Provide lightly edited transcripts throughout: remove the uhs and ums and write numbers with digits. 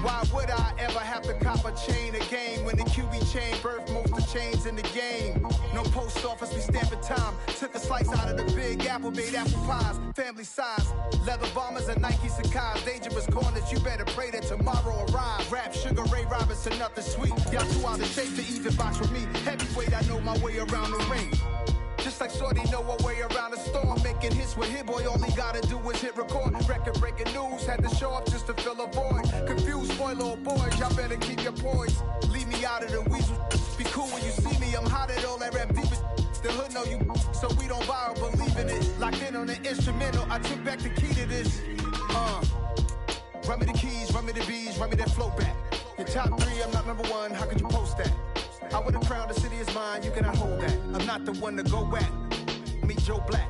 Why would I ever have to cop a chain again when the QB chain birthed most of the chains in the game? No post office, we stamping time. Took a slice out of the big apple, made apple pies, family size. Leather bombers and Nike Sacai's. Dangerous corners, you better pray that tomorrow arrives. Rap, Sugar Ray Robinson, nothing sweet. Y'all too out of shape to even box with me. Heavyweight, I know my way around the ring. Just like Shorty know her way around the storm. Making hits with Hit Boy, all he gotta do is hit record. Record breaking news, had to show up just to fill a void. Confused boy, little boys, y'all better keep your poise. Leave me out of the weasel. Be cool when you see me, I'm hot at all that rap deep. The hood know you, so we don't borrow, believe in it. Locked in on the instrumental, I took back the key to this. Run me the keys, run me the bees, run me that flow back. Your top 3, I'm not number 1, how could you post that? I would have crowned the city is mine, you cannot hold that. I'm not the one to go back. Meet Joe Black.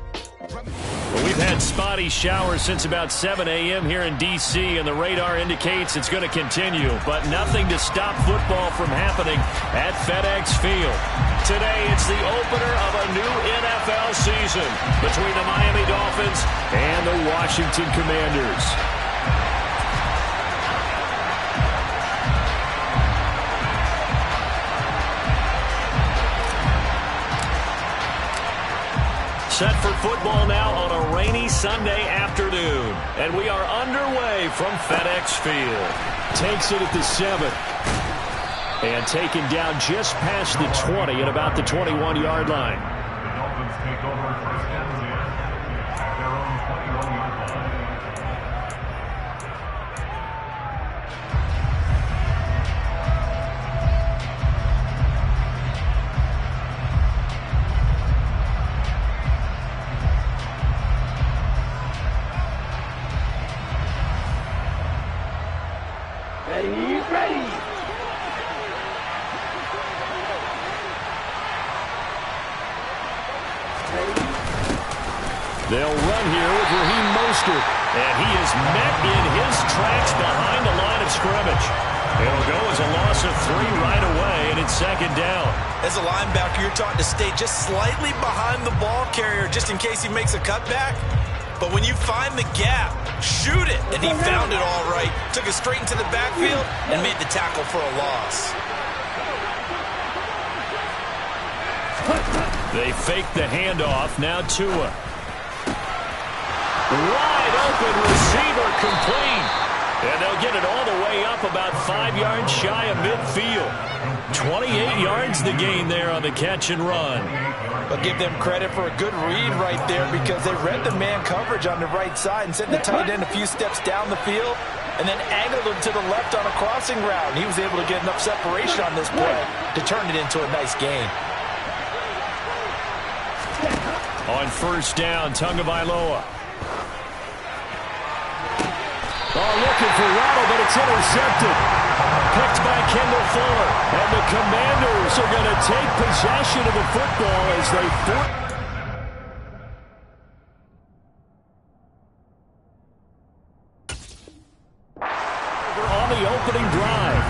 Well, we've had spotty showers since about 7 a.m. here in D.C., and the radar indicates it's going to continue, but nothing to stop football from happening at FedEx Field. Today, it's the opener of a new NFL season between the Miami Dolphins and the Washington Commanders. Set for football now on a rainy Sunday afternoon. And we are underway from FedEx Field. Takes it at the 7. And taken down just past the 20 at about the 21-yard line. The Dolphins take over first and 10 at their own 21-yard line. They'll run here with Raheem Mostert. And he is met in his tracks behind the line of scrimmage. It'll go as a loss of 3 right away, and it's second down. As a linebacker, you're taught to stay just slightly behind the ball carrier just in case he makes a cutback. But when you find the gap, shoot it. And he found it all right. Took it straight into the backfield and made the tackle for a loss. They fake the handoff. Now Tua. Wide open receiver complete. And they'll get it all the way up about 5 yards shy of midfield. 28 yards the gain there on the catch and run. I'll give them credit for a good read right there because they read the man coverage on the right side and sent the tight end a few steps down the field and then angled him to the left on a crossing route. And he was able to get enough separation on this play to turn it into a nice gain. On first down, Tagovailoa. Oh, looking for Waddle, but it's intercepted. Picked by Kendall Fuller. And the Commanders are going to take possession of the football as they on the opening drive.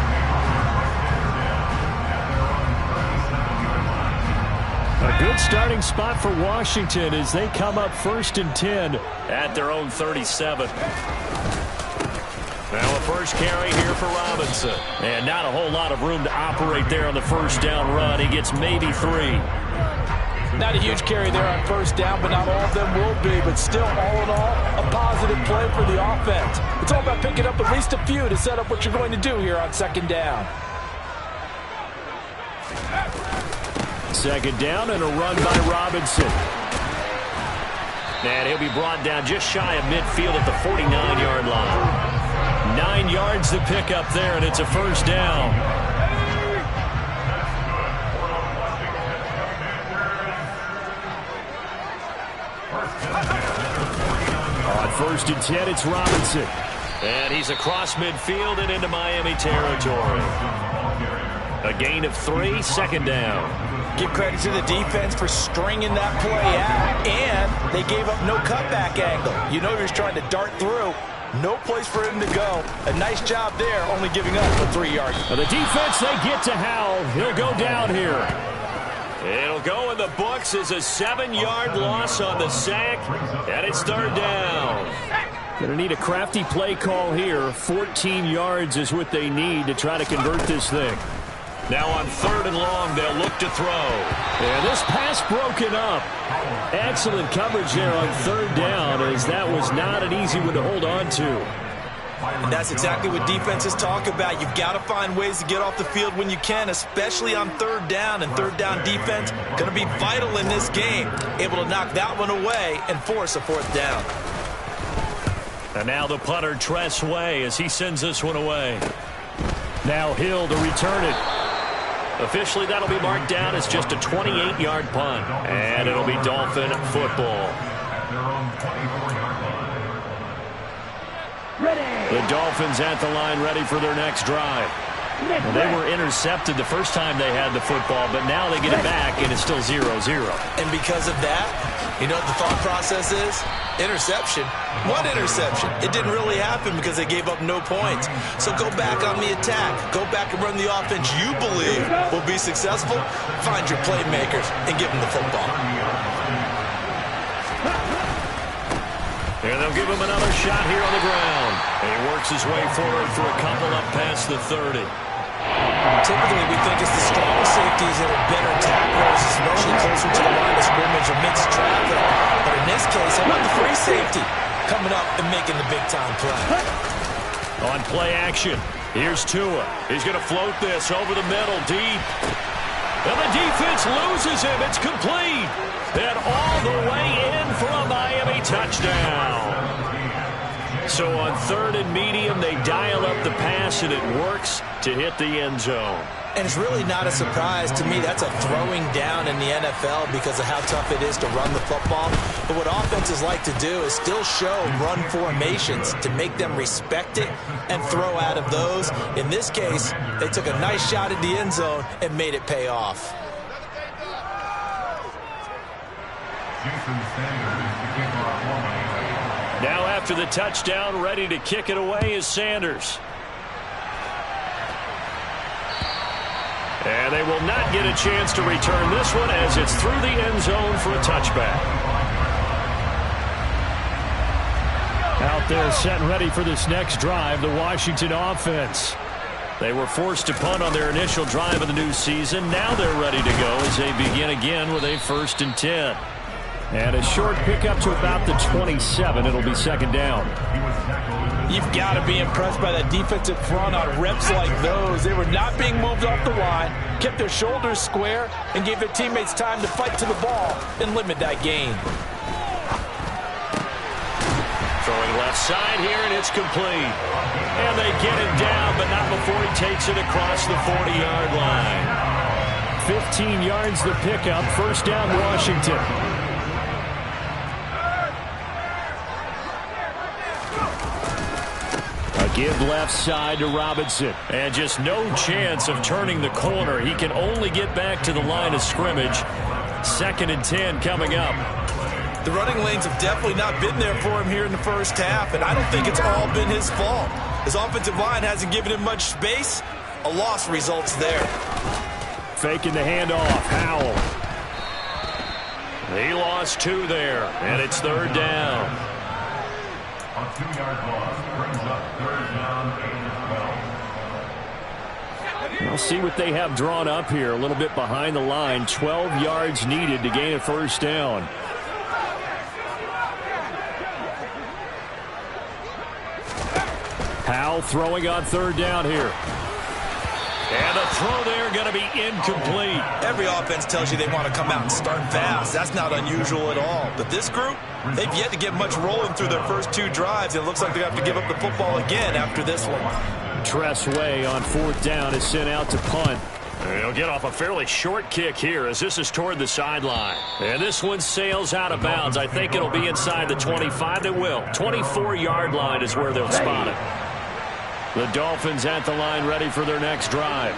A good starting spot for Washington as they come up 1st and 10 at their own 37. Now a first carry here for Robinson. And not a whole lot of room to operate there on the first down run. He gets maybe 3. Not a huge carry there on first down, but not all of them will be. But still, all in all, a positive play for the offense. It's all about picking up at least a few to set up what you're going to do here on second down. Second down and a run by Robinson. And he'll be brought down just shy of midfield at the 49-yard line. 9 yards to pick up there, and it's a first down. On 1st and 10, it's Robinson. And he's across midfield and into Miami territory. A gain of 3, second down. Give credit to the defense for stringing that play out, and they gave up no cutback angle. You know you're trying to dart through. No place for him to go. A nice job there, only giving up a 3-yard. The defense, they get to Howell. He'll go down here. It'll go in the books as a 7-yard loss on the sack, and it's third down. Going to need a crafty play call here. 14 yards is what they need to try to convert this thing. Now on 3rd and long, they'll look to throw. And this pass broken up. Excellent coverage there on 3rd down, as that was not an easy one to hold on to. And that's exactly what defenses talk about. You've got to find ways to get off the field when you can, especially on 3rd down. And 3rd down defense going to be vital in this game. Able to knock that one away and force a 4th down. And now the punter, Tress Way, as he sends this one away. Now Hill to return it. Officially, that'll be marked down as just a 28-yard punt. And it'll be Dolphin football. The Dolphins at the line, ready for their next drive. Well, they were intercepted the first time they had the football, but now they get it back, and it's still 0-0. And because of that, you know what the thought process is? Interception. What interception? It didn't really happen because they gave up no points. So go back on the attack. Go back and run the offense you believe will be successful. Find your playmakers and give them the football. And they'll give him another shot here on the ground. And he works his way forward for a couple up past the 30. Typically, we think it's the strong safeties that are better tacklers, especially closer to the line of scrimmage or mixed traffic. But in this case, I want the free safety coming up and making the big-time play. On play action, here's Tua. He's going to float this over the middle, deep. And the defense loses him. It's complete. And all the way in for a Miami touchdown. So on 3rd and medium, they dial up the pass, and it works to hit the end zone. And it's really not a surprise to me. That's a throwing down in the NFL because of how tough it is to run the football. But what offenses like to do is still show run formations to make them respect it and throw out of those. In this case, they took a nice shot at the end zone and made it pay off. Now after the touchdown, ready to kick it away is Sanders. And they will not get a chance to return this one as it's through the end zone for a touchback. Out there set and ready for this next drive, the Washington offense. They were forced to punt on their initial drive of the new season. Now they're ready to go as they begin again with a 1st and 10. And a short pickup to about the 27. It'll be 2nd down. You've got to be impressed by that defensive front on reps like those. They were not being moved off the line, kept their shoulders square, and gave their teammates time to fight to the ball and limit that gain. Throwing left side here, and it's complete. And they get it down, but not before he takes it across the 40-yard line. 15 yards the pickup. 1st down, Washington. Give left side to Robinson. And just no chance of turning the corner. He can only get back to the line of scrimmage. 2nd and 10 coming up. The running lanes have definitely not been there for him here in the first half, and I don't think it's all been his fault. His offensive line hasn't given him much space. A loss results there. Faking the handoff. Howell. He lost 2 there, and it's 3rd down. A 2-yard loss brings up 3rd down and 12. We'll see what they have drawn up here. A little bit behind the line. 12 yards needed to gain a 1st down. Howell throwing on 3rd down here. And the throw there going to be incomplete. Every offense tells you they want to come out and start fast. That's not unusual at all. But this group, they've yet to get much rolling through their first 2 drives. It looks like they have to give up the football again after this one. Tress Way on 4th down is sent out to punt. He'll get off a fairly short kick here as this is toward the sideline. And this one sails out of bounds. I think it'll be inside the 25. It will. 24-yard line is where they'll spot it. The Dolphins at the line ready for their next drive.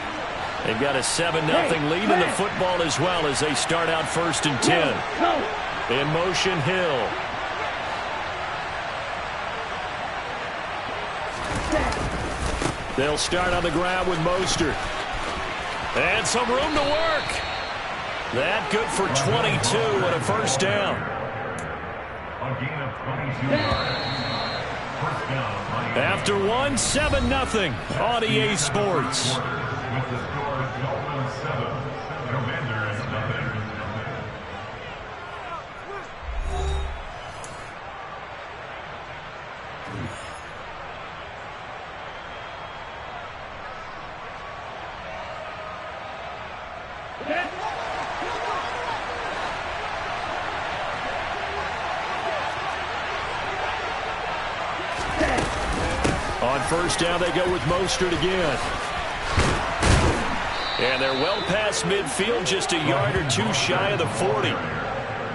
They've got a 7-0 lead in the football as well as they start out 1st and 10. In motion, Hill. They'll start on the ground with Mostert. And some room to work. That good for 22 and a 1st down. A gain of 22 yards. After one, 7-0 on EA Sports. With the score Dolphins 7, Commanders 0. On first down, they go with Mostert again. And they're well past midfield, just a yard or two shy of the 40.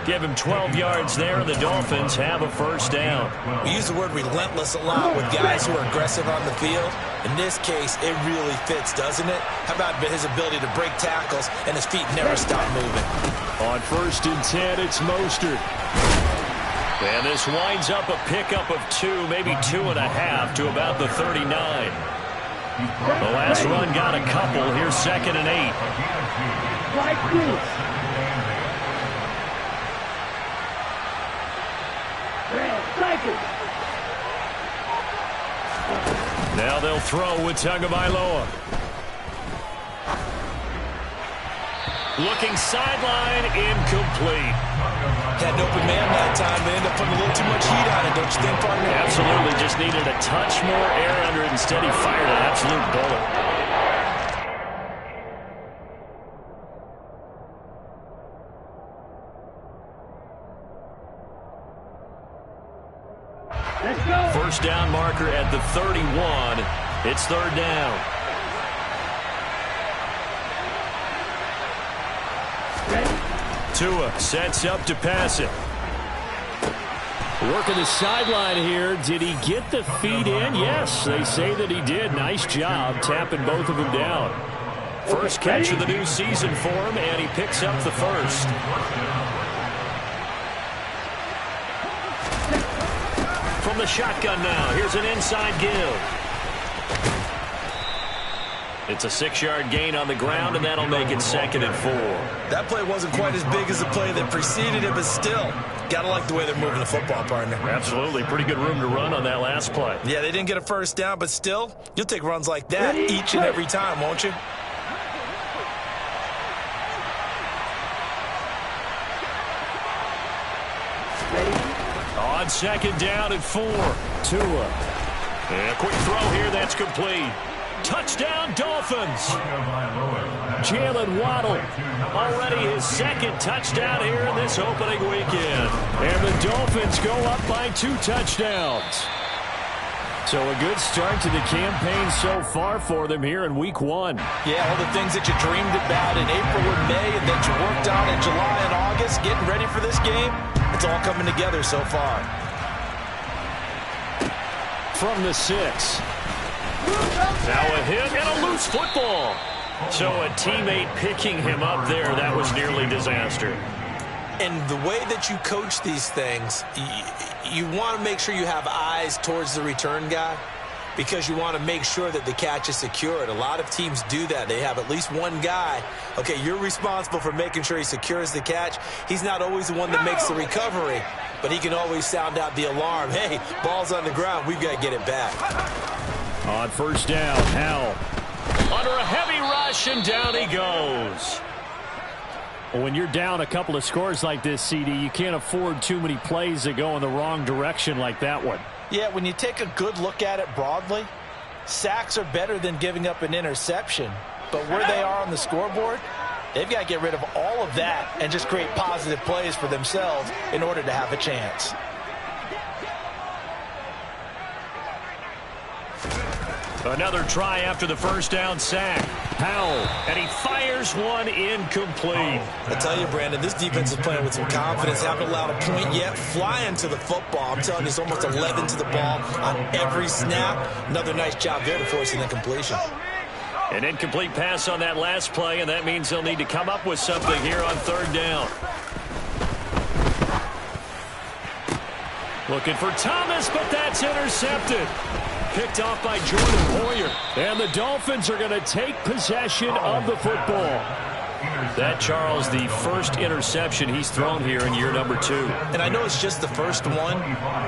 Give him 12 yards there, and the Dolphins have a first down. We use the word relentless a lot with guys who are aggressive on the field. In this case, it really fits, doesn't it? How about his ability to break tackles and his feet never stop moving? On first and 10, it's Mostert. And this winds up a pickup of 2, maybe 2.5 to about the 39. The last run got a couple. Here's 2nd and 8. Now they'll throw with Tagovailoa. Looking sideline, incomplete. Had an open man that time. They ended up putting a little too much heat on it, don't you think, partner? Absolutely. Just needed a touch more air under it. Instead, he fired an absolute bullet. Let's go. First down marker at the 31. It's 3rd down. Tua sets up to pass it. Working the sideline here. Did he get the feet in? Yes, they say that he did. Nice job tapping both of them down. First catch of the new season for him, and he picks up the first. From the shotgun now, here's an inside give. It's a 6-yard gain on the ground, and that'll make it 2nd and 4. That play wasn't quite as big as the play that preceded it, but still, got to like the way they're moving the football, partner. Absolutely. Pretty good room to run on that last play. Yeah, they didn't get a first down, but still, you'll take runs like that each and every time, won't you? On 2nd down and 4. Tua. And a quick throw here. That's complete. Touchdown, Dolphins. Jalen Waddle, already his 2nd touchdown here in this opening weekend. And the Dolphins go up by 2 touchdowns. So a good start to the campaign so far for them here in week 1. Yeah, all the things that you dreamed about in April and May and that you worked on in July and August, getting ready for this game, it's all coming together so far. From the 6. Now a hit and a loose football. So a teammate picking him up there, that was nearly disaster. And the way that you coach these things, you want to make sure you have eyes towards the return guy because you want to make sure that the catch is secured. A lot of teams do that. They have at least one guy. Okay, you're responsible for making sure he secures the catch. He's not always the one that makes the recovery, but he can always sound out the alarm. Hey, ball's on the ground. We've got to get it back. On first down, Howell. Under a heavy rush, and down he goes. Well, when you're down a couple of scores like this, CD, you can't afford too many plays that go in the wrong direction like that one. Yeah, when you take a good look at it broadly, sacks are better than giving up an interception. But where they are on the scoreboard, they've got to get rid of all of that and just create positive plays for themselves in order to have a chance. Another try after the first down sack. Howell, and he fires one incomplete. I tell you, Brandon, this defense is playing with some confidence. Haven't allowed a point yet. Flying to the football. I'm telling you, it's almost 11 to the ball on every snap. Another nice job there to force an incompletion. An incomplete pass on that last play, and that means they'll need to come up with something here on third down. Looking for Thomas, but that's intercepted. Picked off by Jordan Poyer. And the Dolphins are going to take possession of the football. That, Charles, the first interception he's thrown here in year number 2. And I know it's just the first one,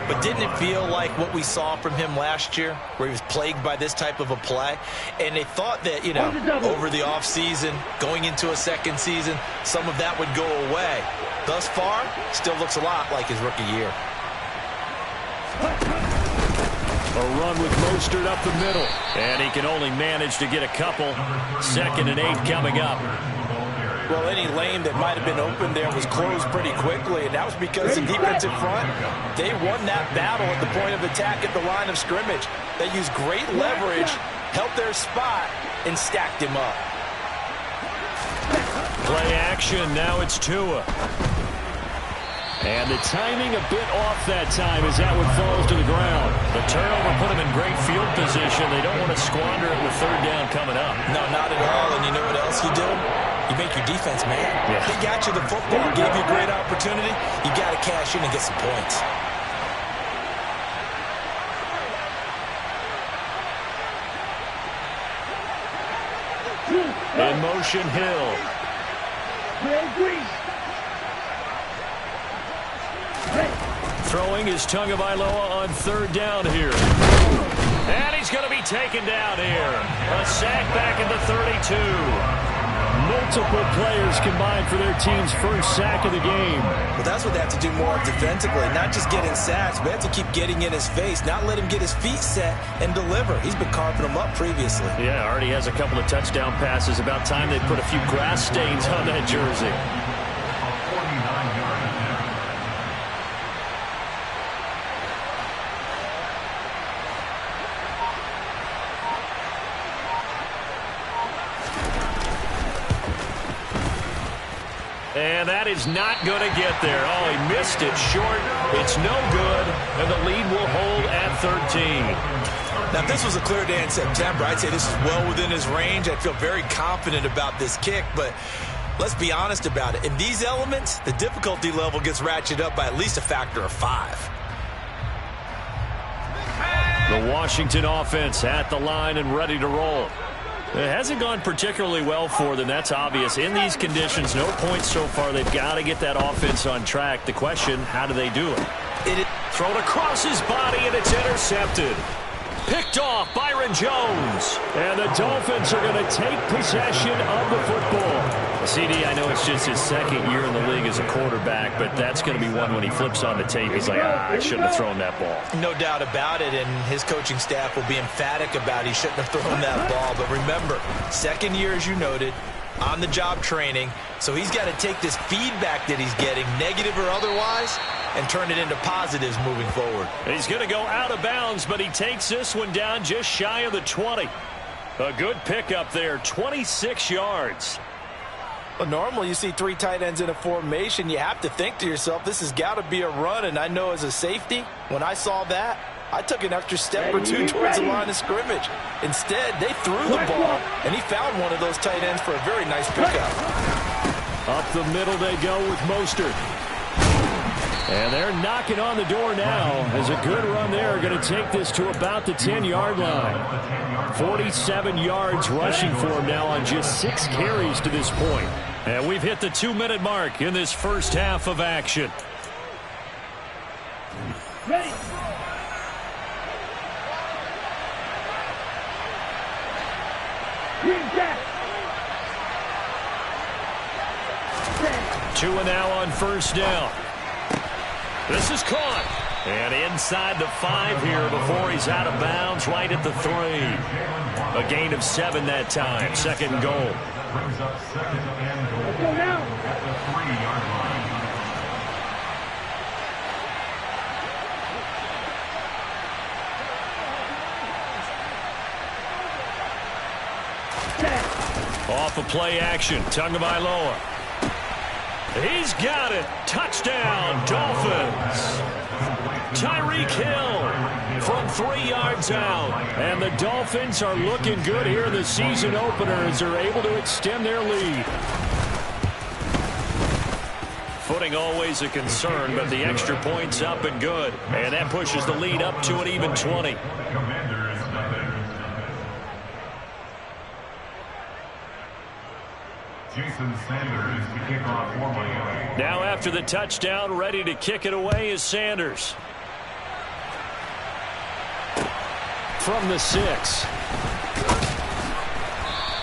but didn't it feel like what we saw from him last year, where he was plagued by this type of a play? And they thought that, you know, over the offseason, going into a second season, some of that would go away. Thus far, still looks a lot like his rookie year. A run with Mostert up the middle. And he can only manage to get a couple. 2nd and 8 coming up. Well, any lane that might have been open there was closed pretty quickly, and that was because the defensive front, they won that battle at the point of attack at the line of scrimmage. They used great leverage, held their spot, and stacked him up. Play action. Now it's Tua. And the timing a bit off that time as that one falls to the ground. The turnover put them in great field position. They don't want to squander it with 3rd down coming up. No, not at all. And you know what else you do? You make your defense mad. Yeah. They got you the football, gave you a great opportunity. You got to cash in and get some points. In motion, Hill. Throwing is Tagovailoa on 3rd down here. And he's going to be taken down here. A sack back at the 32. Multiple players combined for their team's first sack of the game. Well, that's what they have to do more defensively. Not just getting sacks, but have to keep getting in his face. Not let him get his feet set and deliver. He's been carving them up previously. Yeah, already has a couple of touchdown passes. About time they put a few grass stains on that jersey. And that is not going to get there. Oh, he missed it short. It's no good, and the lead will hold at 13. Now, if this was a clear day in September, I'd say this is well within his range. I'd feel very confident about this kick, but let's be honest about it. In these elements, the difficulty level gets ratcheted up by at least a factor of 5. The Washington offense at the line and ready to roll. It hasn't gone particularly well for them. That's obvious. In these conditions, no points so far. They've got to get that offense on track. The question, how do they do it? Thrown across his body, and it's intercepted. Picked off Byron Jones. And the Dolphins are going to take possession of the football. CD, I know it's just his 2nd year in the league as a quarterback, but that's going to be one when he flips on the tape. He's like, I shouldn't have thrown that ball. No doubt about it, and his coaching staff will be emphatic about he shouldn't have thrown that ball. But remember, 2nd year, as you noted, on-the-job training, so he's got to take this feedback that he's getting, negative or otherwise, and turn it into positives moving forward. He's going to go out of bounds, but he takes this one down just shy of the 20. A good pickup there, 26 yards. Well, normally you see 3 tight ends in a formation. You have to think to yourself, this has got to be a run. And I know as a safety, when I saw that, I took an extra step or 2 towards the line of scrimmage. Instead, they threw the ball, and he found one of those tight ends for a very nice pickup. Up the middle they go with Mostert. And they're knocking on the door now as a good run there. Going to take this to about the 10-yard line. 47 yards rushing for him now on just 6 carries to this point. And we've hit the 2-minute mark in this first half of action. Ready. Tua now on 1st down. This is caught. And inside the 5 here before he's out of bounds, right at the 3. A gain of 7 that time. 2nd and goal. Brings up 2nd and goal at the 3-yard line. Off of play action, Tagovailoa. He's got it. Touchdown, Dolphins. Tyreek Hill from 3 yards out. And the Dolphins are looking good here in the season opener as they're able to extend their lead. Footing always a concern, but the extra point's up and good. And that pushes the lead up to an even 20. Jason Sanders to kick off for Miami. Now after the touchdown, ready to kick it away is Sanders. From the 6.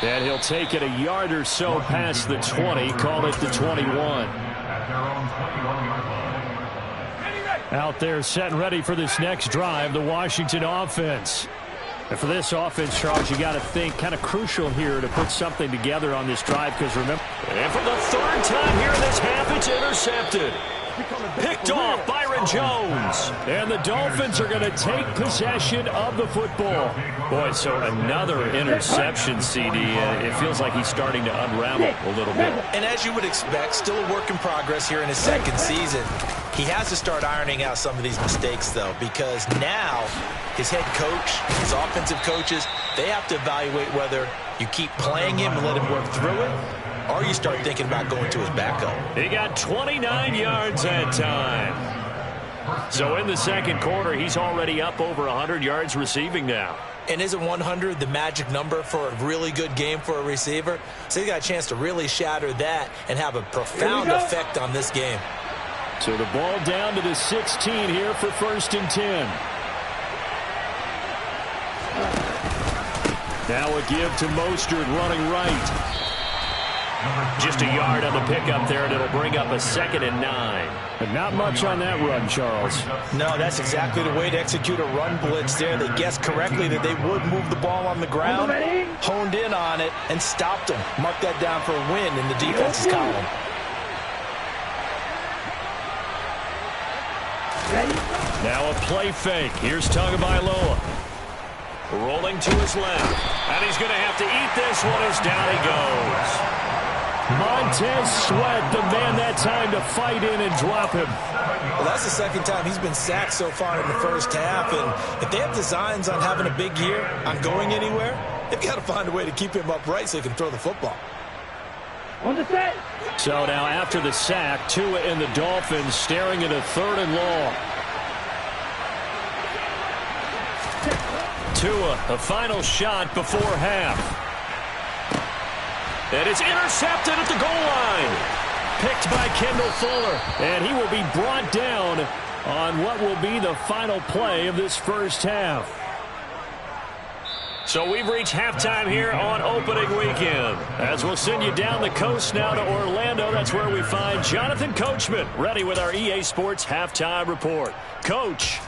And he'll take it a yard or so past the 20, call it the 21. At their own 21-yard line. Out there set and ready for this next drive, the Washington offense. And for this offense, Charles, you got to think kind of crucial here to put something together on this drive because remember, and for the third time here in this half, it's intercepted. Picked off Byron Jones. And the Dolphins are going to take possession of the football. Boy, so another interception, CD. It feels like he's starting to unravel a little bit. And as you would expect, still a work in progress here in his second season. He has to start ironing out some of these mistakes, though, because now his head coach, his offensive coaches, they have to evaluate whether you keep playing him and let him work through it, or you start thinking about going to his backup. He got 29 yards that time. So in the second quarter, he's already up over 100 yards receiving now. And isn't 100 the magic number for a really good game for a receiver? So he got a chance to really shatter that and have a profound effect on this game. So the ball down to the 16 here for 1st and 10. Now a give to Mostert running right. Just a yard on the pickup there, and it'll bring up a 2nd and 9. But not much on that run, Charles. No, that's exactly the way to execute a run blitz there. They guessed correctly that they would move the ball on the ground, honed in on it, and stopped them. Mark that down for a win in the defense's column. Now a play fake. Here's Tagovailoa. Rolling to his left. And he's going to have to eat this one as down he goes. Montez Sweat, the man that time to fight in and drop him. Well, that's the second time he's been sacked so far in the first half. And if they have designs on having a big year, on going anywhere, they've got to find a way to keep him upright so he can throw the football. On the set. So now after the sack, Tua and the Dolphins staring at a 3rd and long. Tua, a final shot before half. And it's intercepted at the goal line. Picked by Kendall Fuller. And he will be brought down on what will be the final play of this first half. So we've reached halftime here on opening weekend. As we'll send you down the coast now to Orlando. That's where we find Jonathan Coachman ready with our EA Sports halftime report. Coach.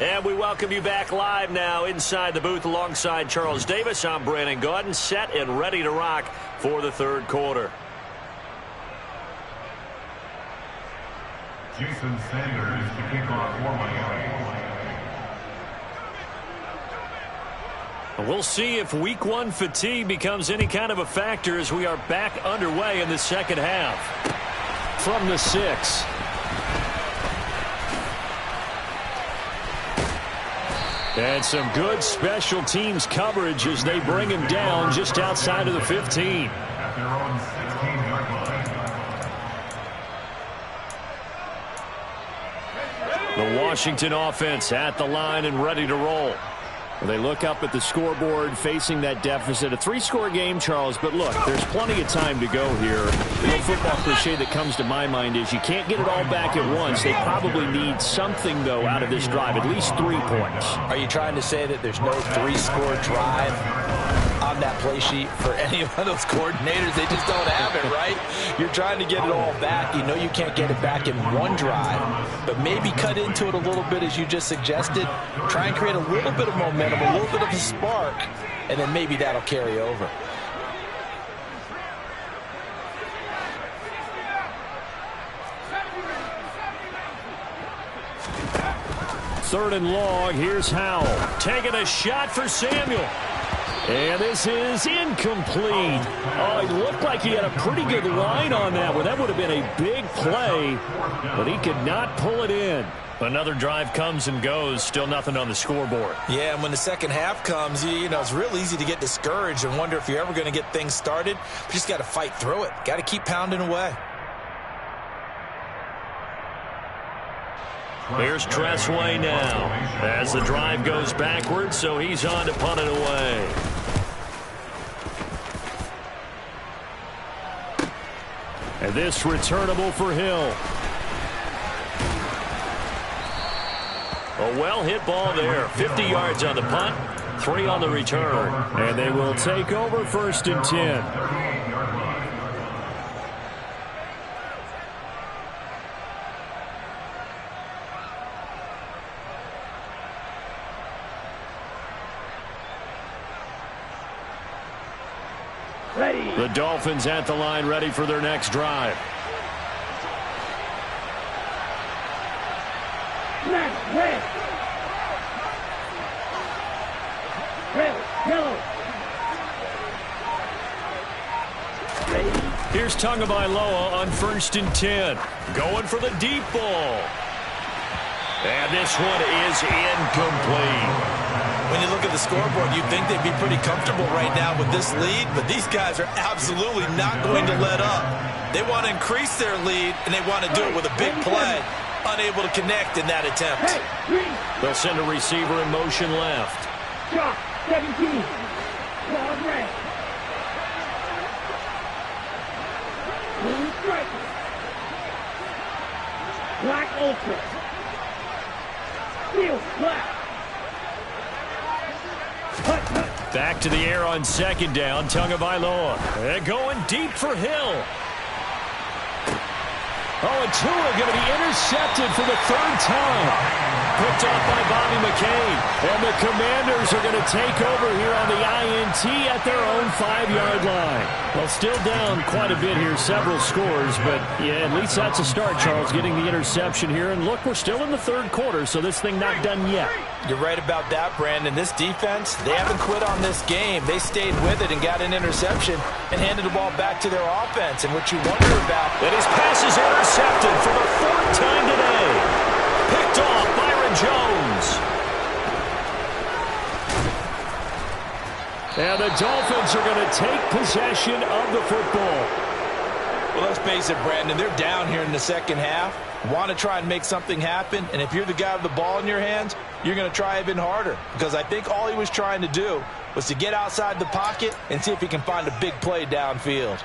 And we welcome you back live now inside the booth alongside Charles Davis. I'm Brandon Gaudin, set and ready to rock for the third quarter. Jason Sanders to kick off for Miami. We'll see if week 1 fatigue becomes any kind of a factor as we are back underway in the second half. From the 6. And some good special teams coverage as they bring him down just outside of the 15. At their own 16-yard line. The Washington offense at the line and ready to roll. They look up at the scoreboard facing that deficit. A 3-score game, Charles, but look, there's plenty of time to go here. The old football cliche that comes to my mind is you can't get it all back at once. They probably need something, though, out of this drive, at least 3 points. Are you trying to say that there's no 3-score drive on that play sheet for any of those coordinators? They just don't have it, right? You're trying to get it all back. You know you can't get it back in one drive, but maybe cut into it a little bit as you just suggested. Try and create a little bit of momentum, a little bit of a spark, and then maybe that'll carry over. Third and long, here's Howell. Taking a shot for Samuel. And this is incomplete. Oh, it looked like he had a pretty good line on that one. That would have been a big play, but he could not pull it in. Another drive comes and goes. Still nothing on the scoreboard. Yeah, and when the second half comes, you know, it's real easy to get discouraged and wonder if you're ever going to get things started. You just got to fight through it. Got to keep pounding away. Here's Tressway now as the drive goes backwards, so he's on to punt it away. And this returnable for Hill. A well-hit ball there. 50 yards on the punt, 3 on the return. And they will take over 1st and 10. The Dolphins at the line, ready for their next drive. Red. Yellow. Here's Tagovailoa on 1st and 10. Going for the deep ball. And this one is incomplete. When you look at the scoreboard, you'd think they'd be pretty comfortable right now with this lead, but these guys are absolutely not going to let up. They want to increase their lead, and they want to do it with a big play. Unable to connect in that attempt. They'll send a receiver in motion left. Drop, 17. Long red. Blue stripe. Black ultra. Steel black. Back to the air on 2nd down. Tagovailoa. They're going deep for Hill. Oh, and Tua going to be intercepted for the 3rd time. Picked off by Bobby McCain. And the Commanders are going to take over here on the INT at their own 5-yard line. Well, still down quite a bit here, several scores. But, yeah, at least that's a start, Charles, getting the interception here. And, look, we're still in the 3rd quarter, so this thing not done yet. You're right about that, Brandon. This defense, they haven't quit on this game. They stayed with it and got an interception and handed the ball back to their offense. And what you wonder about... And his pass is intercepted for the 4th time today. Picked off Byron Jones. And the Dolphins are going to take possession of the football. Well, let's face it, Brandon. They're down here in the second half. Want to try and make something happen. And if you're the guy with the ball in your hands, you're going to try even harder. Because I think all he was trying to do was to get outside the pocket and see if he can find a big play downfield.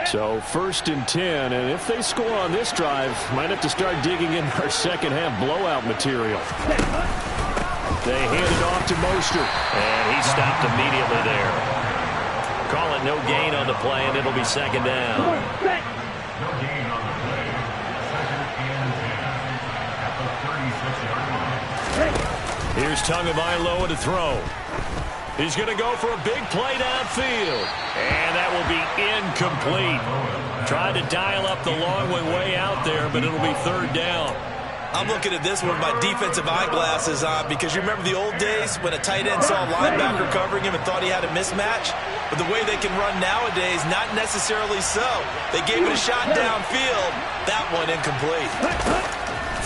So 1st and 10, and if they score on this drive, might have to start digging in our second half blowout material. They hand it off to Mostert, and he stopped immediately there. Call it no gain on the play, and it'll be 2nd down. No gain on the play. 2nd and 10 at the 36-yard line. Here's Tagovailoa to throw. He's going to go for a big play downfield. And that will be incomplete. Tried to dial up the long way out there, but it'll be 3rd down. I'm looking at this one with my defensive eyeglasses on because you remember the old days when a tight end saw a linebacker covering him and thought he had a mismatch? But the way they can run nowadays, not necessarily so. They gave it a shot downfield. That one incomplete.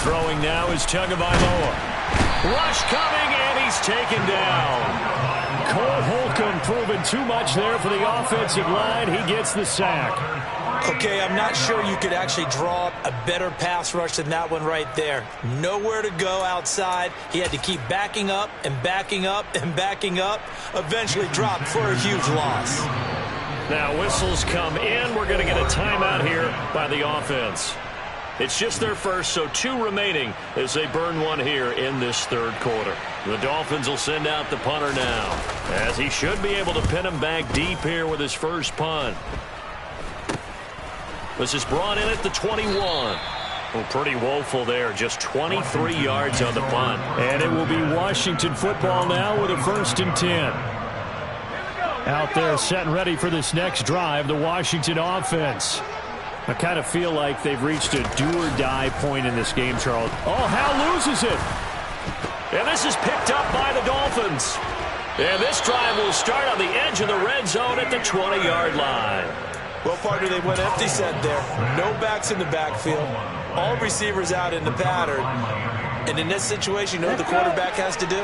Throwing now is Tagovailoa. Rush coming, and he's taken down. Cole Holcomb proving too much there for the offensive line. He gets the sack. Okay, I'm not sure you could actually draw up a better pass rush than that one right there. Nowhere to go outside. He had to keep backing up and backing up and backing up. Eventually dropped for a huge loss. Now whistles come in. We're going to get a timeout here by the offense. It's just their first, so 2 remaining as they burn one here in this 3rd quarter. The Dolphins will send out the punter now, as he should be able to pin him back deep here with his first punt. This is brought in at the 21. Well, pretty woeful there, just 23 yards on the punt. And it will be Washington football now with a 1st and 10. Out there set and ready for this next drive, the Washington offense. I kind of feel like they've reached a do-or-die point in this game, Charles. Oh, Hal loses it. And this is picked up by the Dolphins. And this drive will start on the edge of the red zone at the 20-yard line. Well, partner, they went empty set there. No backs in the backfield. All receivers out in the pattern. And in this situation, you know what the quarterback has to do?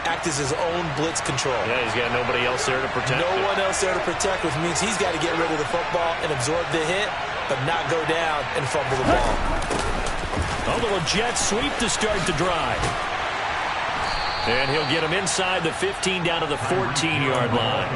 Act as his own blitz control. Yeah, he's got nobody else there to protect. No one else there to protect, which means he's got to get rid of the football and absorb the hit, but not go down and fumble the ball. A little jet sweep to start the drive. And he'll get him inside the 15 down to the 14-yard line.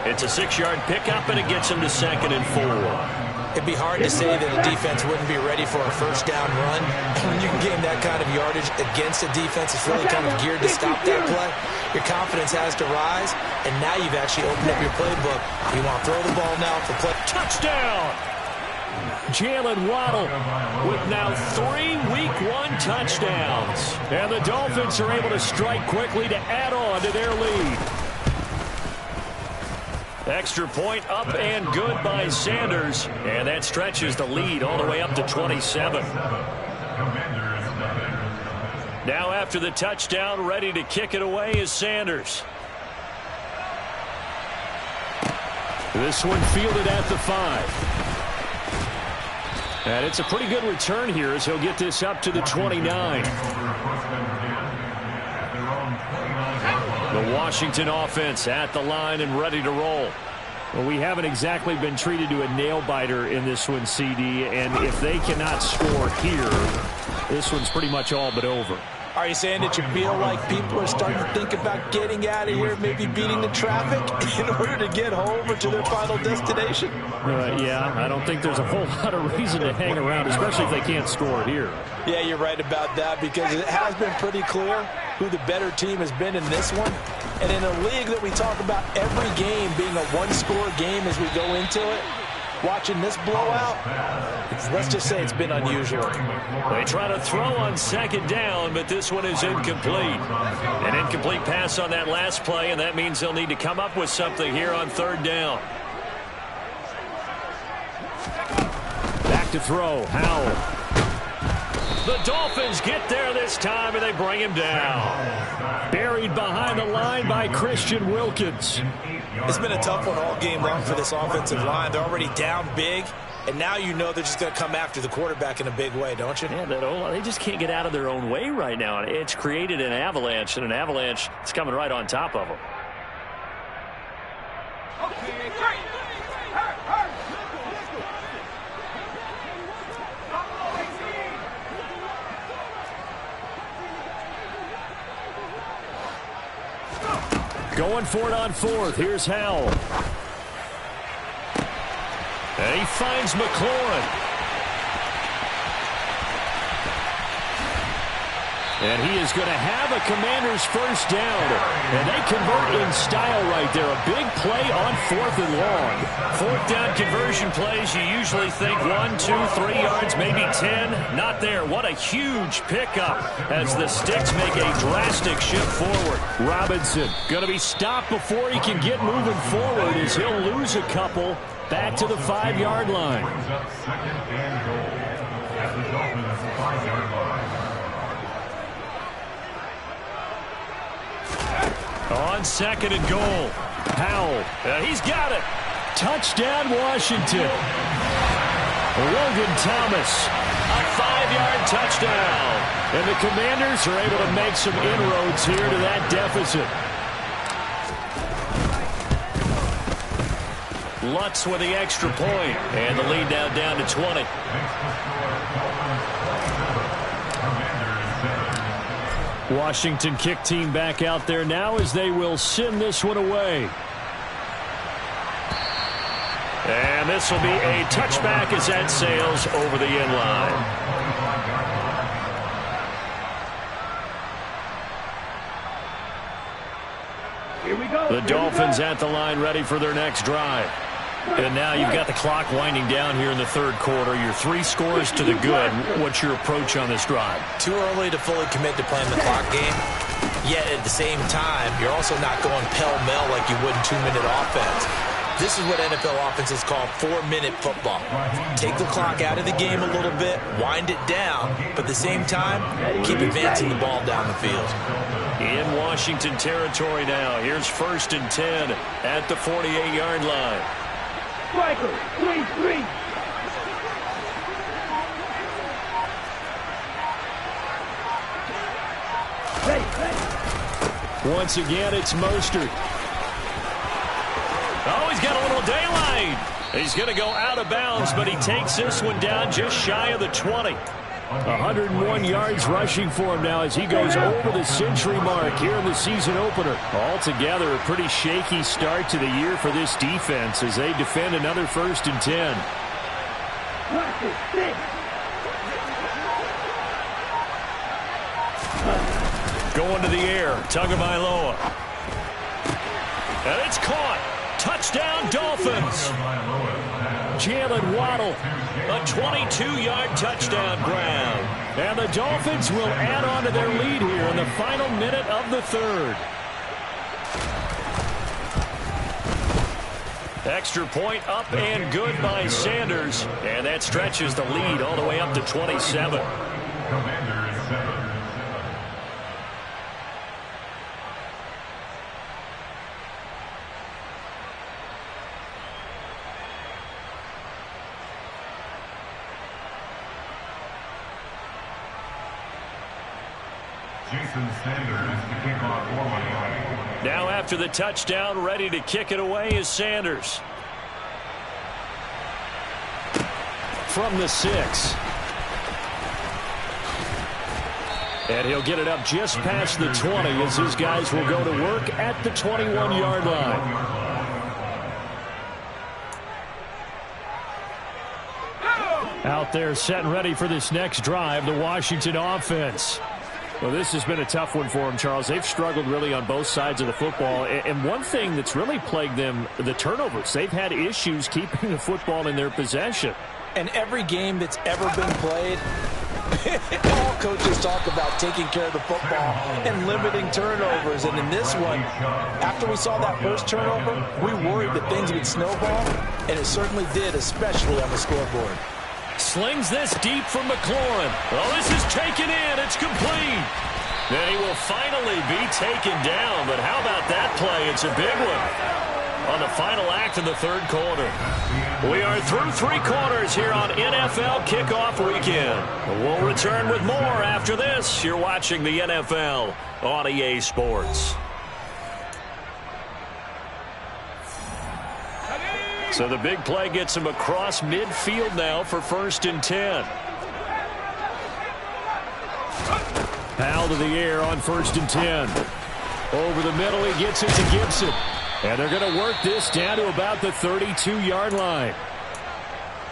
It's a 6-yard pickup, and it gets him to 2nd and 4. It'd be hard to say that a defense wouldn't be ready for a first down run. When you can gain that kind of yardage against a defense that's really kind of geared to stop that play, your confidence has to rise, and now you've actually opened up your playbook. You want to throw the ball now for play. Touchdown! Jalen Waddle with now 3 Week 1 touchdowns. And the Dolphins are able to strike quickly to add on to their lead. Extra point up and good by Sanders. And that stretches the lead all the way up to 27. Now after the touchdown, ready to kick it away is Sanders. This one fielded at the 5. And it's a pretty good return here as he'll get this up to the 29. The Washington offense at the line and ready to roll. Well, we haven't exactly been treated to a nail-biter in this one, CD, and if they cannot score here, this one's pretty much all but over. Are you saying that you feel like people are starting to think about getting out of here, maybe beating the traffic in order to get home or to their final destination? Yeah, I don't think there's a whole lot of reason to hang around, especially if they can't score here. Yeah, you're right about that, because it has been pretty clear who the better team has been in this one. And in a league that we talk about every game being a one-score game as we go into it, watching this blowout, let's just say it's been unusual. They try to throw on 2nd down, but this one is incomplete. An incomplete pass on that last play, and that means they'll need to come up with something here on 3rd down. Back to throw, Howell. The Dolphins get there this time, and they bring him down. Buried behind the line by Christian Wilkins. It's been a tough one all game long for this offensive line. They're already down big, and now you know they're just going to come after the quarterback in a big way, don't you? Yeah, they just can't get out of their own way right now. It's created an avalanche, and an avalanche is coming right on top of them. Going for it on 4th. Here's Howell. And he finds McLaurin. And he is going to have a Commander's first down. And they convert in style right there. A big play on 4th and long. 4th down conversion plays, you usually think 1, 2, 3 yards, maybe 10. Not there. What a huge pickup as the Sticks make a drastic shift forward. Robinson going to be stopped before he can get moving forward as he'll lose a couple back to the 5-yard line. On 2nd and goal, Howell, he's got it. Touchdown, Washington. Logan Thomas, a 5-yard touchdown. And the Commanders are able to make some inroads here to that deficit. Lutz with the extra point, and the lead now down to 20. Washington kick team back out there now as they will send this one away. And this will be a touchback as that sails over the end line. Here we go. The Dolphins at the line ready for their next drive. And now you've got the clock winding down here in the 3rd quarter. Your 3 scores to the good. What's your approach on this drive? Too early to fully commit to playing the clock game. Yet at the same time, you're also not going pell-mell like you would in 2-minute offense. This is what NFL offenses call 4-minute football. Take the clock out of the game a little bit, wind it down, but at the same time, keep advancing the ball down the field. In Washington territory now. Here's 1st and 10 at the 48-yard line. Striker, 3-3. Once again, it's Mostert. Oh, he's got a little daylight. He's going to go out of bounds, but he takes this one down just shy of the 20. 101 yards rushing for him now as he goes over the century mark here in the season opener. Altogether, a pretty shaky start to the year for this defense as they defend another 1st and 10. Going to the air, Tagovailoa. And it's caught. Touchdown, Dolphins. Jalen Waddle, a 22-yard touchdown grab. And the Dolphins will add on to their lead here in the final minute of the 3rd. Extra point up and good by Sanders. And that stretches the lead all the way up to 27. Commanders 7. Now after the touchdown, ready to kick it away is Sanders. From the 6. And he'll get it up just past the 20 as his guys will go to work at the 21-yard line. Out there set and ready for this next drive, the Washington offense. Well, this has been a tough one for them, Charles. They've struggled really on both sides of the football. And one thing that's really plagued them, the turnovers. They've had issues keeping the football in their possession. And every game that's ever been played, all coaches talk about taking care of the football and limiting turnovers. And in this one, after we saw that first turnover, we worried that things would snowball, and it certainly did, especially on the scoreboard. Slings this deep from McLaurin. Oh, this is taken in. It's complete. Then he will finally be taken down. But how about that play? It's a big one on the final act of the 3rd quarter. We are through 3 quarters here on NFL Kickoff Weekend. We'll return with more after this. You're watching the NFL on EA Sports. So the big play gets him across midfield now for 1st and 10. Powell to the air on 1st and 10. Over the middle, he gets it to Gibson. And they're going to work this down to about the 32-yard line.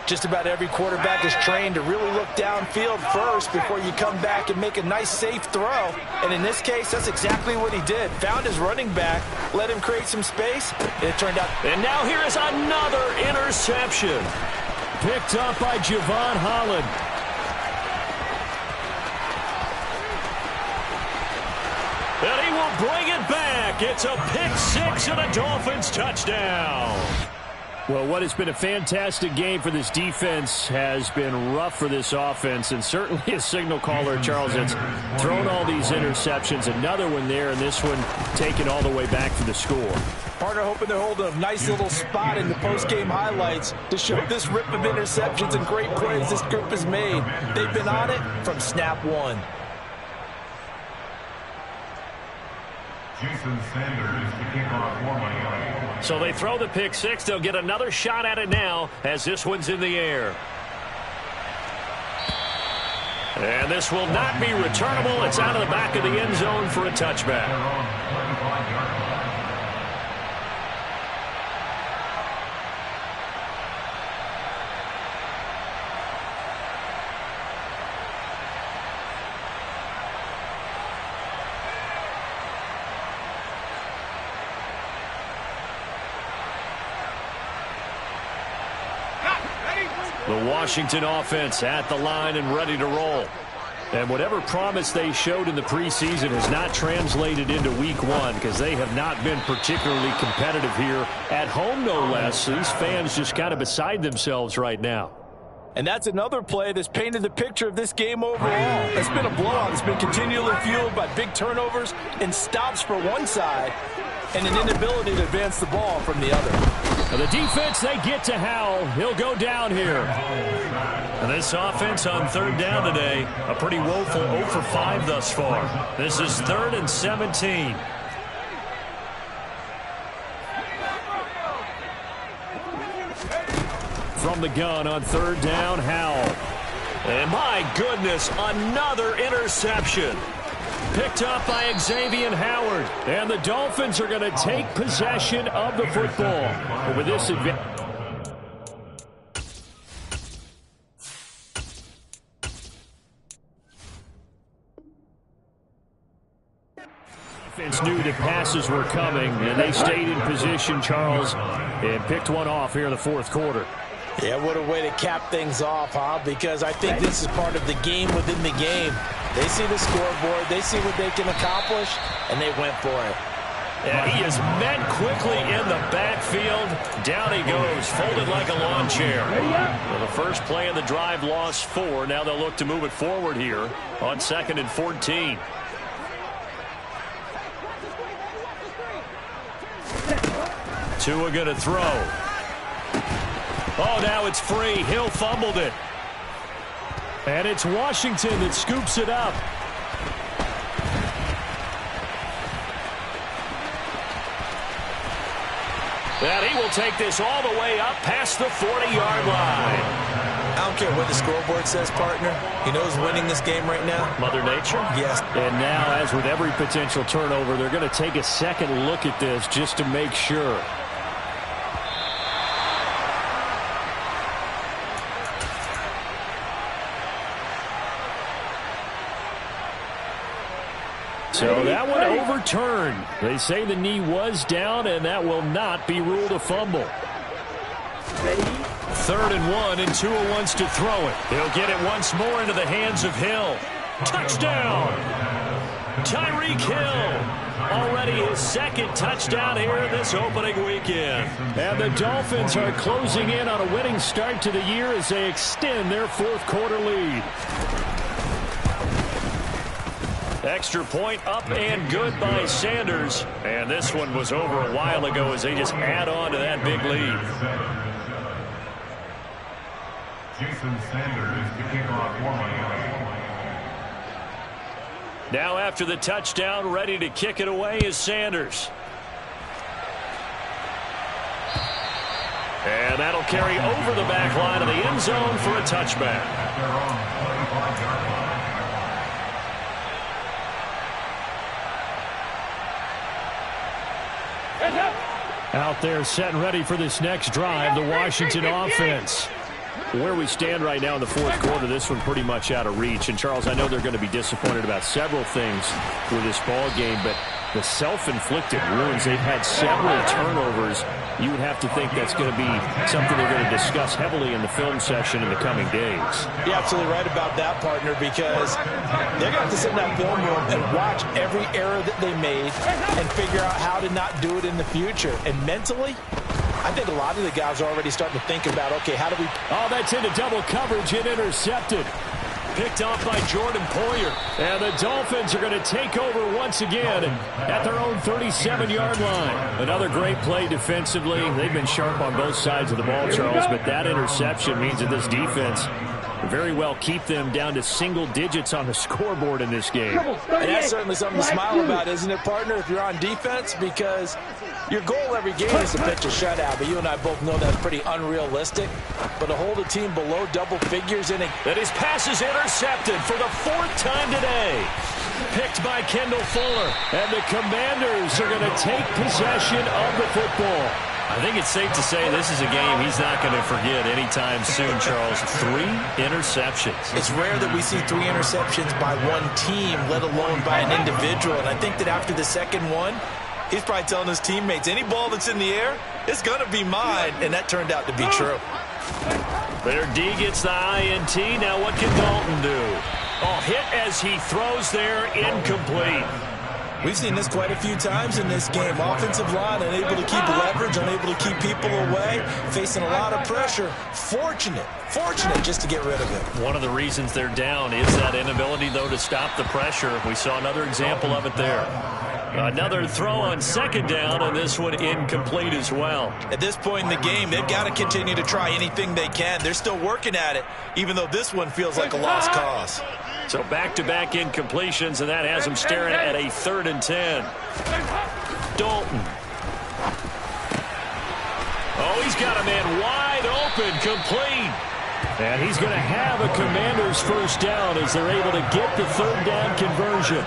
Just about every quarterback is trained to really look downfield first before you come back and make a nice, safe throw. And in this case, that's exactly what he did. Found his running back, let him create some space, and it turned out. And now here is another interception. Picked up by Javon Holland. And he will bring it back. It's a pick-6 and a Dolphins touchdown. Well, what has been a fantastic game for this defense has been rough for this offense, and certainly a signal caller, Charles, that's thrown all these interceptions. Another one there, and this one taken all the way back for the score. Partner hoping they're holding a nice little spot in the post-game highlights to show this rip of interceptions and great plays this group has made. They've been on it from snap one. Jason Sanders to kick off for So they throw the pick-6. They'll get another shot at it now as this one's in the air. And this will not be returnable. It's out of the back of the end zone for a touchback. The Washington offense at the line and ready to roll. And whatever promise they showed in the preseason has not translated into week one because they have not been particularly competitive here at home, no less. These fans just kind of beside themselves right now. And that's another play that's painted the picture of this game overall. It's been a blowout. It's been continually fueled by big turnovers and stops for one side and an inability to advance the ball from the other. The defense, they get to Howell. He'll go down here. And this offense on third down today, a pretty woeful 0 for 5 thus far. This is 3rd and 17. From the gun on third down, Howell. And my goodness, another interception. Picked up by Xavier Howard. And the Dolphins are going to take possession of the football. But with this advantage. Defense knew that passes were coming, and they stayed in position, Charles, and picked one off here in the fourth quarter. Yeah, what a way to cap things off, huh? Because I think this is part of the game within the game. They see the scoreboard, they see what they can accomplish, and they went for it. Yeah, he is met quickly in the backfield. Down he goes, folded like a lawn chair. Well, the first play of the drive lost 4. Now they'll look to move it forward here on 2nd and 14. Tua going to throw. Oh, now it's free. Hill fumbled it. And it's Washington that scoops it up. And he will take this all the way up past the 40-yard line. I don't care what the scoreboard says, partner. You know who's winning this game right now? Mother Nature? Yes. And now, as with every potential turnover, they're going to take a second look at this just to make sure. So that one overturned. They say the knee was down, and that will not be ruled a fumble. 3rd and 1, and Tua wants to throw it. He'll get it once more into the hands of Hill. Touchdown! Tyreek Hill. Already his 2nd touchdown here this opening weekend. And the Dolphins are closing in on a winning start to the year as they extend their 4th quarter lead. Extra point up and good by Sanders. And this one was over a while ago as they just add on to that big lead. Jason Sanders to kick off for Now after the touchdown, ready to kick it away is Sanders. And that'll carry over the back line of the end zone for a touchback. Out there set and ready for this next drive, the Washington offense. Where we stand right now in the 4th quarter, this one pretty much out of reach. And, Charles, I know they're going to be disappointed about several things with this ball game, but the self-inflicted wounds, they've had several turnovers. You would have to think that's going to be something they're going to discuss heavily in the film session in the coming days. You're absolutely right about that, partner, because they're going to have to sit in that film room and watch every error that they made and figure out how to not do it in the future. And mentally, I think a lot of the guys are already starting to think about, okay, how do we... Oh, that's into double coverage and intercepted. Picked off by Jordan Poyer. And the Dolphins are going to take over once again at their own 37-yard line. Another great play defensively. They've been sharp on both sides of the ball, Charles, but that interception means that this defense very well keep them down to single digits on the scoreboard in this game. And that's certainly something to smile about, isn't it, partner, if you're on defense? Because your goal every game is to pitch a shutout, but you and I both know that's pretty unrealistic. But to hold a team below double figures in a... That his pass is intercepted for the 4th time today. Picked by Kendall Fuller. And the Commanders are going to take possession of the football. I think it's safe to say this is a game he's not going to forget anytime soon, Charles. 3 interceptions. It's rare that we see 3 interceptions by one team, let alone by an individual. And I think that after the second one, he's probably telling his teammates, any ball that's in the air, it's going to be mine. And that turned out to be true. Their D gets the INT. Now what can Dalton do? Oh, hit as he throws there, incomplete. We've seen this quite a few times in this game. Offensive line unable to keep leverage, unable to keep people away, facing a lot of pressure. Fortunate just to get rid of it. One of the reasons they're down is that inability, though, to stop the pressure. We saw another example of it there. Another throw on second down, and this one incomplete as well. At this point in the game, they've got to continue to try anything they can. They're still working at it, even though this one feels like a lost cause. So back-to-back incompletions, and that has him staring at a 3rd and 10. Dalton. Oh, he's got a man wide open, complete. And he's going to have a Commander's first down as they're able to get the 3rd down conversion.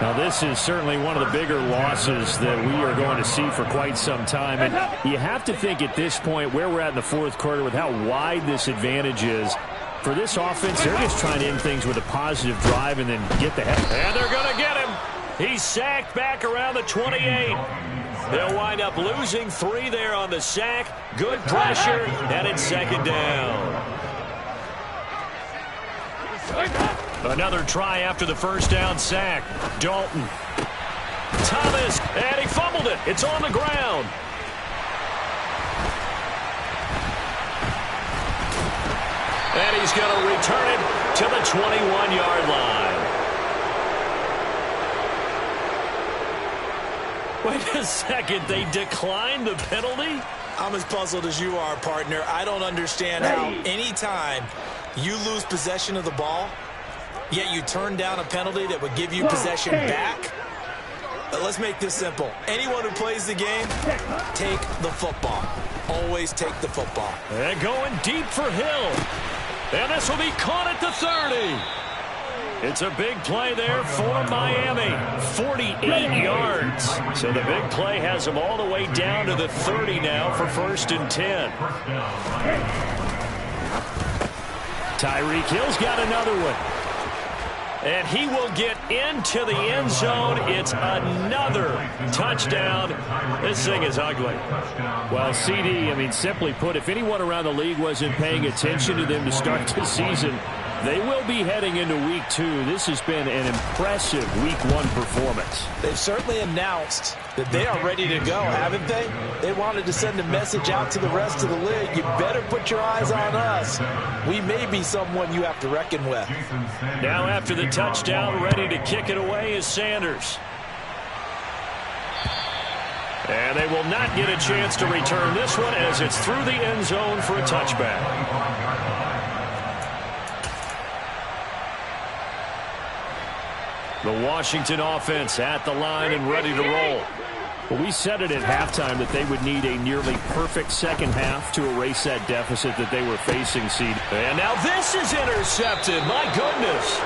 Now, this is certainly one of the bigger losses that we are going to see for quite some time. And you have to think at this point where we're at in the 4th quarter with how wide this advantage is. For this offense, they're just trying to end things with a positive drive and then get the heck. And they're going to get him. He's sacked back around the 28. They'll wind up losing 3 there on the sack. Good pressure, and it's 2nd down. Another try after the first down sack. Dalton. Thomas, and he fumbled it. It's on the ground. And he's going to return it to the 21-yard line. Wait a second. They declined the penalty? I'm as puzzled as you are, partner. I don't understand how any time you lose possession of the ball, yet you turn down a penalty that would give you possession back. But let's make this simple. Anyone who plays the game, take the football. Always take the football. And going deep for Hill. And this will be caught at the 30. It's a big play there for Miami. 48 yards. So the big play has them all the way down to the 30 now for 1st and 10. Tyreek Hill's got another one. And he will get into the end zone. It's another touchdown. This thing is ugly. Well, CD, I mean, simply put, if anyone around the league wasn't paying attention to them to start the season, they will be heading into Week 2. This has been an impressive Week 1 performance. They've certainly announced that they are ready to go, haven't they? They wanted to send a message out to the rest of the league. You better put your eyes on us. We may be someone you have to reckon with. Now after the touchdown, ready to kick it away is Sanders. And they will not get a chance to return this one as it's through the end zone for a touchback. The Washington offense at the line and ready to roll. Well, we said it at halftime that they would need a nearly perfect second half to erase that deficit that they were facing, Seed. And now this is intercepted. My goodness.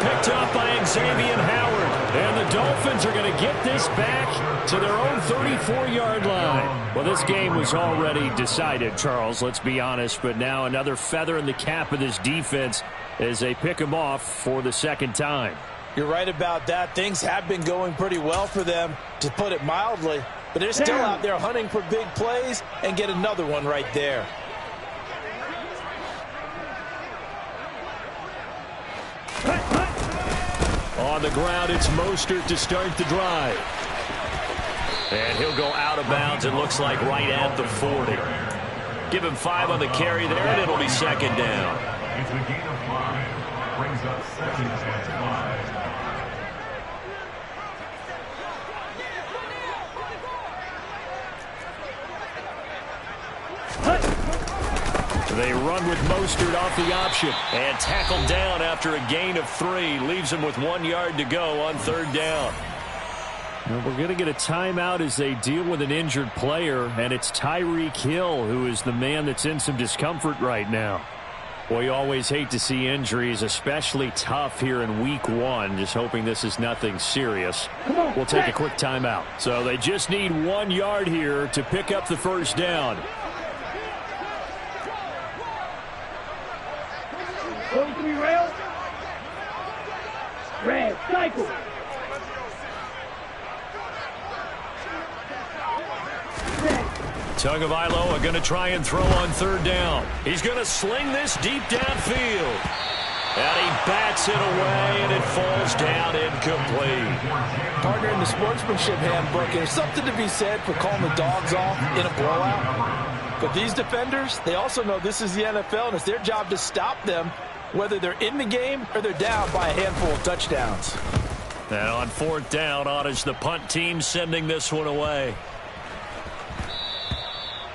Picked up by Xavier Howard. And the Dolphins are going to get this back to their own 34-yard line. Well, this game was already decided, Charles, let's be honest. But now another feather in the cap of this defense as they pick them off for the 2nd time. You're right about that. Things have been going pretty well for them, to put it mildly. But they're still out there hunting for big plays and get another one right there. On the ground, it's Mostert to start the drive. And he'll go out of bounds, it looks like right at the 40. Give him 5 on the carry there, and it'll be 2nd down. It's a gain of 5. Brings up 2nd and 5. They run with Mostert off the option and tackled down after a gain of 3. Leaves him with 1 yard to go on 3rd down. Well, we're going to get a timeout as they deal with an injured player, and it's Tyreek Hill who is the man that's in some discomfort right now. Boy, you always hate to see injuries, especially tough here in Week 1. Just hoping this is nothing serious. We'll take a quick timeout. So they just need 1 yard here to pick up the 1st down. Going to be railed. Red, cycle. Tagovailoa are going to try and throw on 3rd down. He's going to sling this deep downfield. And he bats it away, and it falls down incomplete. Partner, in the sportsmanship handbook, there's something to be said for calling the dogs off in a blowout. But these defenders, they also know this is the NFL, and it's their job to stop them, whether they're in the game or they're down by a handful of touchdowns. And on fourth down, on is the punt team sending this one away.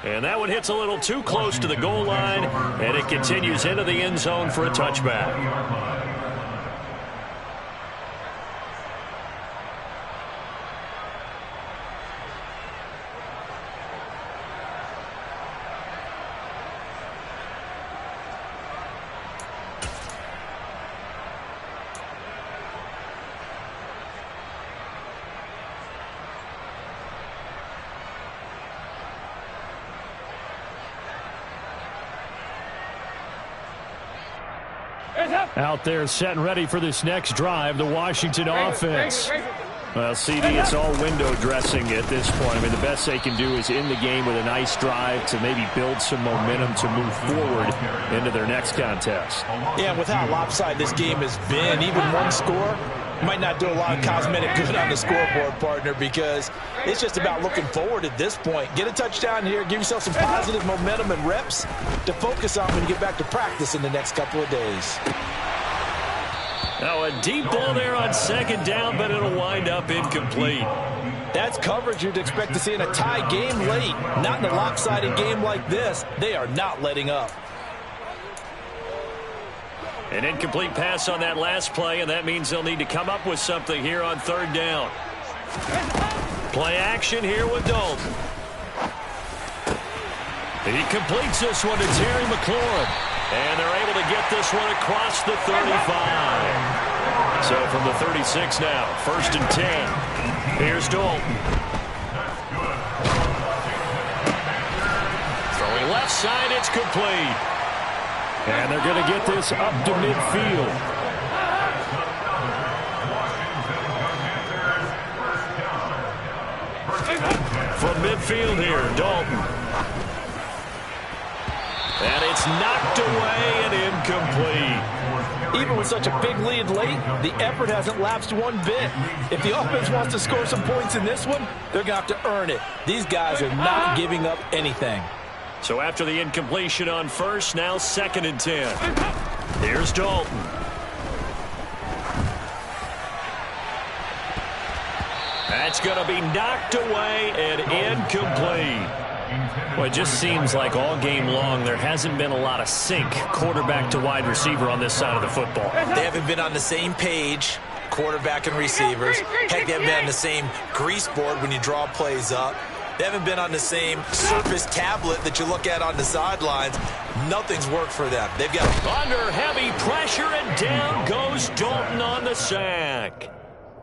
And that one hits a little too close to the goal line, and it continues into the end zone for a touchback. Out there set and ready for this next drive, the Washington offense. Well, CD, it's all window dressing at this point. I mean, the best they can do is in the game with a nice drive to maybe build some momentum to move forward into their next contest. Yeah, with how lopsided this game has been, even one score might not do a lot of cosmetic good on the scoreboard, partner, because it's just about looking forward at this point. Get a touchdown here, give yourself some positive momentum and reps to focus on when you get back to practice in the next couple of days. Now a deep ball there on second down, but it'll wind up incomplete. That's coverage you'd expect to see in a tie game late. Not in a lopsided game like this. They are not letting up. An incomplete pass on that last play, and that means they'll need to come up with something here on third down. Play action here with Dalton. He completes this one to Terry McLaurin. And they're able to get this one across the 35. So from the 36 now, 1st and 10. Here's Dalton. Throwing left side, it's complete. And they're going to get this up to midfield. From midfield here, Dalton. And it's knocked away and incomplete. Even with such a big lead late, the effort hasn't lapsed one bit. If the offense wants to score some points in this one, they're going to have to earn it. These guys are not giving up anything. So after the incompletion on first, now 2nd and 10. Here's Dalton. That's going to be knocked away and incomplete. Well, it just seems like all game long there hasn't been a lot of sync quarterback to wide receiver on this side of the football. They haven't been on the same page, quarterback and receivers. Heck, they haven't been on the same grease board when you draw plays up. They haven't been on the same Surface tablet that you look at on the sidelines. Nothing's worked for them. They've got under heavy pressure, and down goes Dalton on the sack.